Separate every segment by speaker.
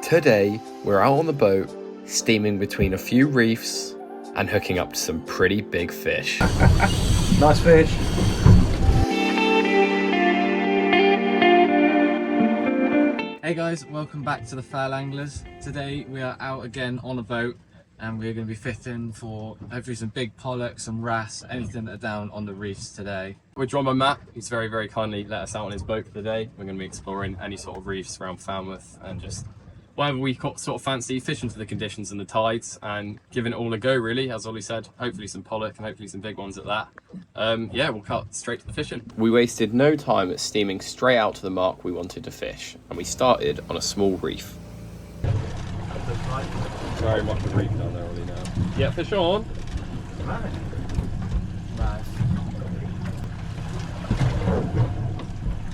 Speaker 1: Today, we're out on the boat, steaming between a few reefs and hooking up to some pretty big fish.
Speaker 2: Nice fish.
Speaker 3: Hey guys, welcome back to the Foul Anglers. Today we are out again on a boat and we're going to be fishing for hopefully some big pollock, some wrasse, anything that are down on the reefs today.
Speaker 4: We're joined by Matt, who's very kindly let us out on his boat for the day. We're going to be exploring any sort of reefs around Falmouth and just whatever we sort of fancy, fishing to the conditions and the tides and giving it all a go really, as Ollie said. Hopefully some pollock and hopefully some big ones at that. Yeah, we'll cut straight to the fishing.
Speaker 1: We wasted no time at steaming straight out to the mark we wanted to fish, and we started on a small reef.
Speaker 4: Very much a reef down there, Ollie, now. Yeah, fish on.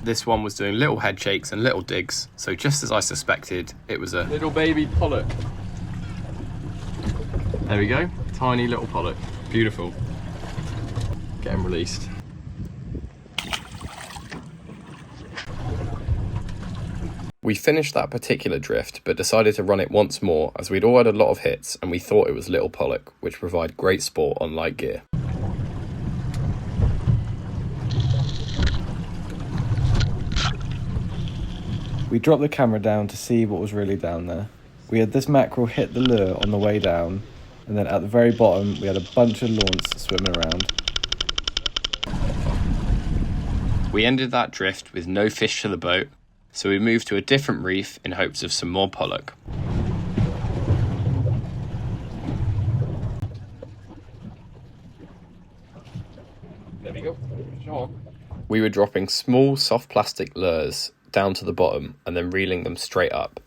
Speaker 1: This one was doing little head shakes and little digs, so just as I suspected, it was a
Speaker 4: Little baby pollock. There we go, tiny little pollock. Beautiful. Get him released.
Speaker 1: We finished that particular drift, but decided to run it once more as we'd all had a lot of hits and we thought it was little pollock, which provide great sport on light gear.
Speaker 2: We dropped the camera down to see what was really down there. We had this mackerel hit the lure on the way down, and then at the very bottom we had a bunch of lawns swimming around.
Speaker 1: We ended that drift with no fish to the boat, so we moved to a different reef in hopes of some more pollock.
Speaker 4: There we go. Fish on.
Speaker 1: We were dropping small soft plastic lures down to the bottom and then reeling them straight up.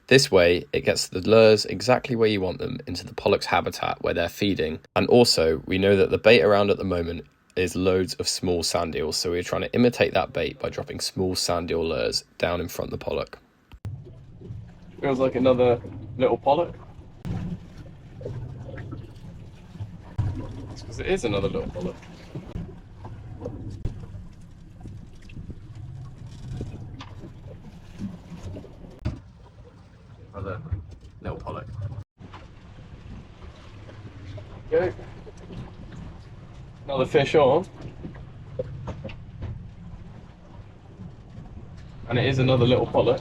Speaker 1: This way it gets the lures exactly where you want them, into the pollock's habitat where they're feeding, and also we know that the bait around at the moment is loads of small sand eels, so we're trying to imitate that bait by dropping small sand eel lures down in front of the pollock.
Speaker 4: Feels like another little pollock. It's because it is another little pollock. Another little pollock. Go. Another fish on. And it is another little pollock.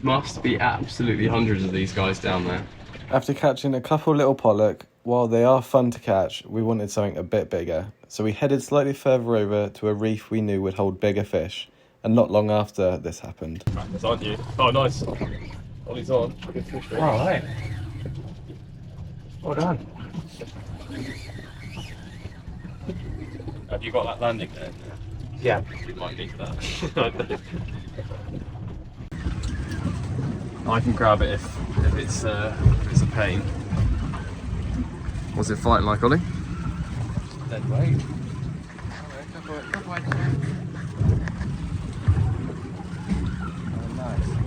Speaker 4: Must be absolutely hundreds of these guys down there.
Speaker 2: After catching a couple little pollock, while they are fun to catch, we wanted something a bit bigger. So we headed slightly further over to a reef we knew would hold bigger fish. And not long after this happened.
Speaker 4: Practice, aren't you? Oh, nice. Ollie's on. Good fish.
Speaker 2: Alright. Well done.
Speaker 4: Have you got that landing there?
Speaker 2: Yeah.
Speaker 4: You might need that. I can grab it if it's a pain.
Speaker 1: What's it fighting like, Ollie?
Speaker 4: Dead weight.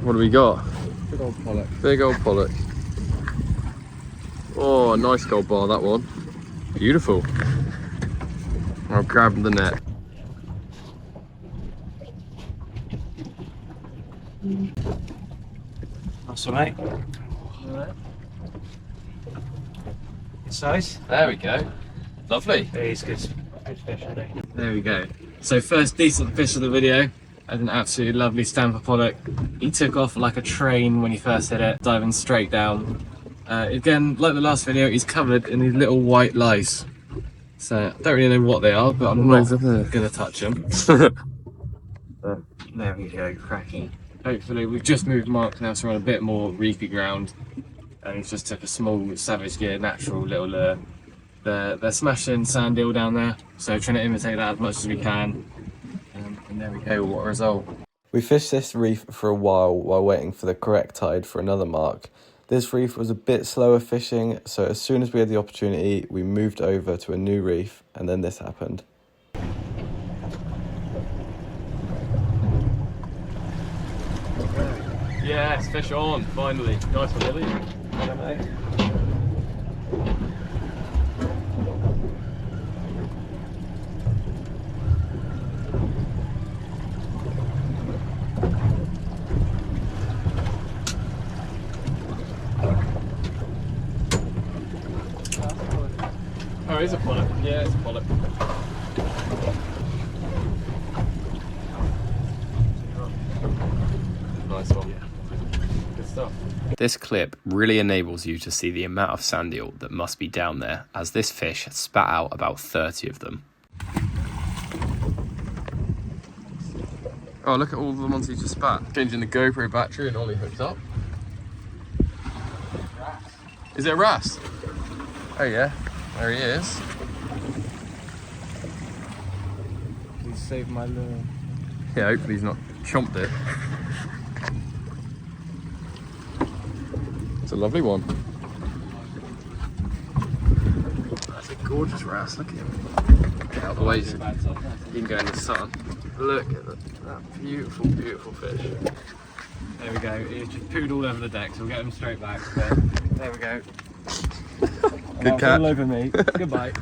Speaker 1: What do we got?
Speaker 2: Good old pollock.
Speaker 1: Big old pollock. Oh, nice gold bar, that one. Beautiful. I'll grab the net.
Speaker 2: That's all right. Good size.
Speaker 4: There we go. Lovely.
Speaker 2: He's good. Good fish, isn't he?
Speaker 3: There we go. So first decent fish of the video. Had an absolutely lovely stamper pollock. He took off like a train when he first hit it, diving straight down. Again, like the last video, he's covered in these little white lice. So I don't really know what they are, but I'm not gonna touch them. But there we go, cracking. Hopefully, we've just moved mark now, so we're on a bit more reefy ground. And he's just took a small Savage Gear natural little lure. They're smashing sand eel down there, so trying to imitate that as much as we can. And there we go, what a result.
Speaker 2: We fished this reef for a while waiting for the correct tide for another mark. This reef was a bit slower fishing, so as soon as we had the opportunity, we moved over to a new reef, and then this happened.
Speaker 4: Yes, fish on, finally. Nice one, Lily. Well done, mate. Oh, it's a pollock. Yeah, it's a pollock. Nice one. Good stuff.
Speaker 1: This clip really enables you to see the amount of sand eel that must be down there, as this fish spat out about 30 of them.
Speaker 4: Oh, look at all the ones he just spat. Changing the GoPro battery and Ollie hooked up. Is it a Wrasse? Oh yeah, there he is.
Speaker 3: Please save my lure.
Speaker 4: Yeah, hopefully he's not chomped it. It's a lovely one.
Speaker 1: That's a gorgeous Wrasse, look at him. Get out of the way so he can go in the sun. Look at that beautiful, beautiful fish.
Speaker 3: There we go. He's just pooed all over the deck, so we'll get him straight back. There we go.
Speaker 1: Good catch.
Speaker 3: All over me. Goodbye.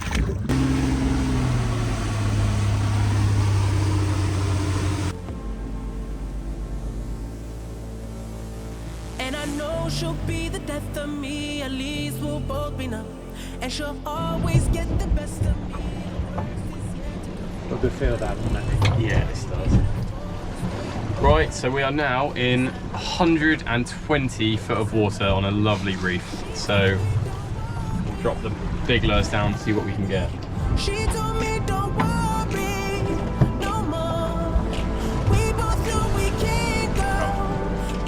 Speaker 5: And I know she'll be the death of me, at least we'll both be numb. And she'll always get the best of me.
Speaker 3: A good feel that, doesn't it?
Speaker 4: Yeah, this does. Right, so we are now in 120 foot of water on a lovely reef. So we'll drop the big lures down to see what we can get.
Speaker 5: She told me don't worry no more. We both know we can't go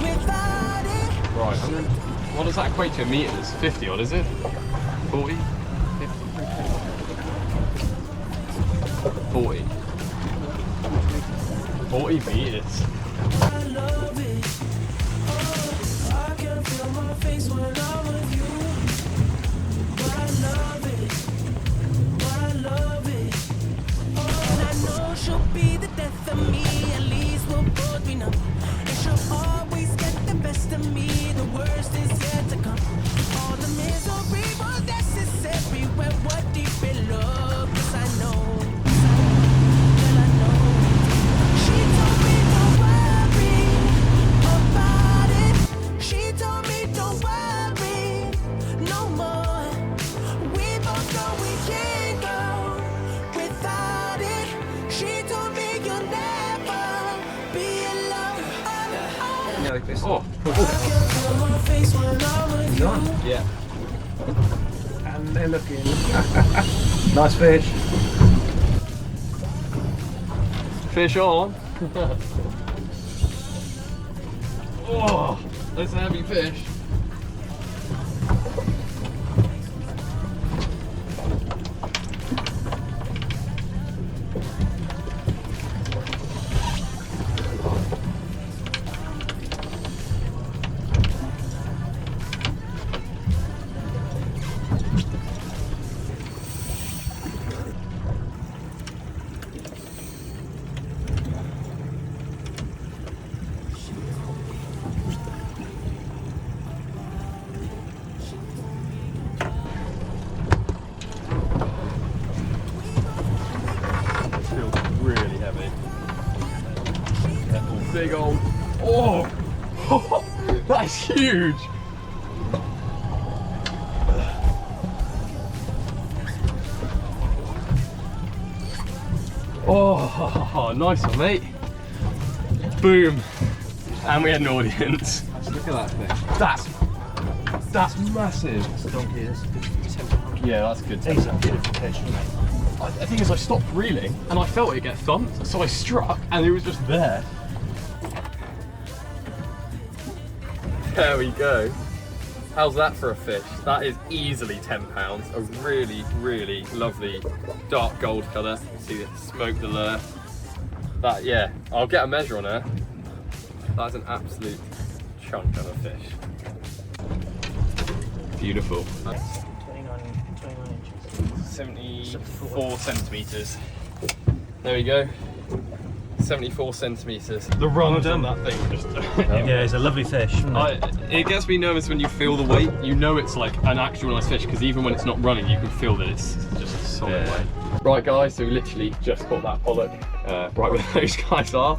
Speaker 5: without it.
Speaker 4: Right, and then what does that equate to in meters? 50 odd, is it? 40? 40. 40 meters.
Speaker 5: I love it. Oh, I can feel my face when I'm with you. I love it. I love it. Oh, and I know she'll be the death of me. At least we'll both be numb. And she'll always get the best of me. The worst is yet to come. All the misery was necessary when we're deep in love. 'Cause I know.
Speaker 4: Oh, yeah.
Speaker 3: And they're looking. Nice fish.
Speaker 4: Fish on. Oh, that's a heavy fish. Big old, oh, that's huge. Oh, nice one, mate. Boom. And we had an audience.
Speaker 3: Look at that fish.
Speaker 4: That's massive.
Speaker 3: That's a donkey, that's a good 10 pound.
Speaker 4: Yeah, that's good.
Speaker 3: He's a beautiful fish, isn't he?
Speaker 4: The thing is, I stopped reeling and I felt it get thumped, so I struck and it was just there. There we go. How's that for a fish? That is easily 10 pounds. A really, really lovely dark gold colour. See it smoke the lure. That, yeah, I'll get a measure on her. That's an absolute chunk of a fish. Beautiful. That's
Speaker 3: 29 inches.
Speaker 4: 74 centimetres. There we go. 74 centimetres. The runs on that thing were just...
Speaker 3: Yeah, it's a lovely fish.
Speaker 4: It gets me nervous when you feel the weight. You know it's like an actual nice fish, because even when it's not running, you can feel that it's just a solid weight. Right guys, so we literally just caught that pollock. right where those guys are.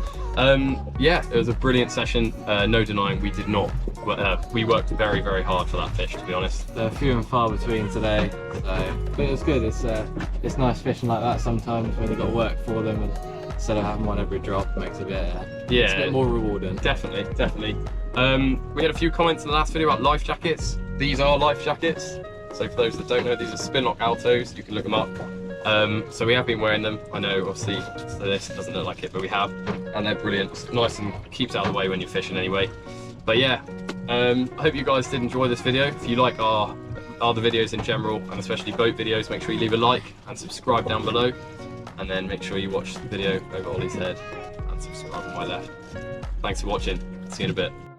Speaker 4: Yeah, it was a brilliant session. No denying we worked very, very hard for that fish, to be honest.
Speaker 3: They're few and far between today, but it was good. It's nice fishing like that sometimes when you've got to work for them, and instead of having one every drop, makes it a bit more rewarding.
Speaker 4: Definitely. We had a few comments in the last video about life jackets. These are life jackets. So for those that don't know, these are Spinlock Altos. You can look them up. So we have been wearing them. I know, obviously, so this doesn't look like it, but we have, and they're brilliant. It's nice and keeps out of the way when you're fishing anyway. But yeah, I hope you guys did enjoy this video. If you like our other videos in general, and especially boat videos, make sure you leave a like and subscribe down below. And then make sure you watch the video over Ollie's head and subscribe on my left. Thanks for watching. See you in a bit.